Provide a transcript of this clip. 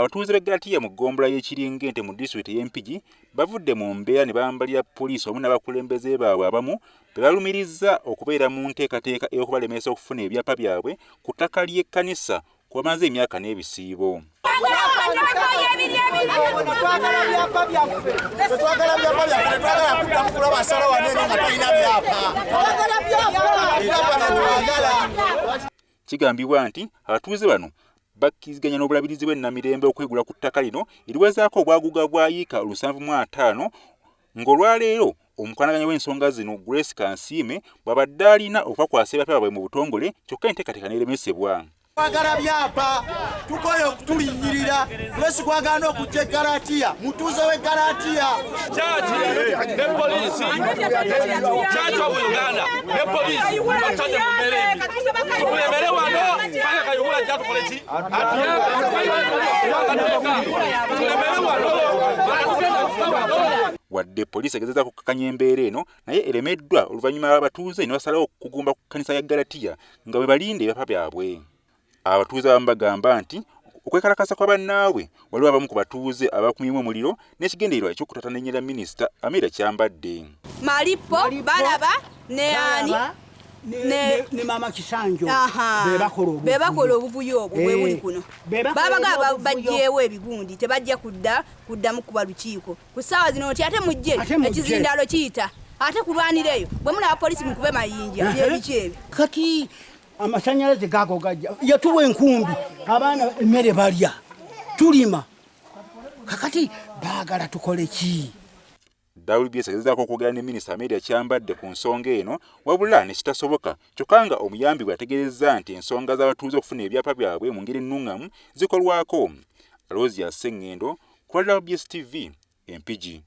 Abatuuze b'e Galatiya mu ggombolola y'Ekiringente mu disitulikiti y'Empigi bavudde mu mbeera ne bambalira poliisi wamu n'abakulembeze baabwe abamu be balumirizza okubeera mu nteekateeka ey'okubalemeesa okufuna ebyapa byabwe ku ttaka ly'ekkanisa ku bamaze emyaka n'ebisiibo. Kigambibwa nti abatuuze bano bakkiriziganya n'obulabirizi bw'ennamirembe okwegula ku ttaka lino eriwezaako obwaguga bwa yiika 750 ng'olwaleero omukwanaganya w'ensonga zino Grace Kansiime bw'abadde alina okwakwasa ebyapa byabwe mu butongole kyokka enteekateeka n'eremesebwa. Twagala byapa tukoye okutulinyirira Grace kwagala okujja Galatiya mutuuze w'e Galatiya Chachi ne polisi Chachi wa Uganda ne polisi bataje mu mbere tukulembere wano paka kayihula jatu polisi wadde poliisi egezezaako okukakanya embeera eno naye eremeddwa oluvannyuma lw'abatuuze ne basalawo okugumba ku kkanisa ya Galatiya nga bwe balinda ebyapa byabwe. Abatuuze abamu bagamba nti okwekalakasa kwa bannaabwe waliwo abamu ku batuuze abakumyemu omuliro n'ekigendererwa eky'okutataneenyera minisita Amelia Kyambadde. Malipo balaba ne ani ne mama Kisanjo bebakola obuvuyo obwo bwe buli kuno babaga bajjeewo ebigundi tebajja kuddamu kuba lukiiko ku ssaawa zino nti ate mujje ekizindalo kiyita ate kulwanireyo bwe mulaba polisi mukube mayinja byebiki ebyo kati amasanyalaze gago gajja yatuwa enkumbi abaana emmere balya tulima kakati baagala tukole ki? WBS egezezaako okwogera ne minisita Amelia Kyambadde ku nsonga eno wabula ne kitasoboka kyokka nga omuyambi bwe yategeezezza nti ensonga z'abatuuze okufuna ebyapa byabwe mu ngeri ennungamu zikolwako. Alozia Sengendo ku WBS TV Empigi.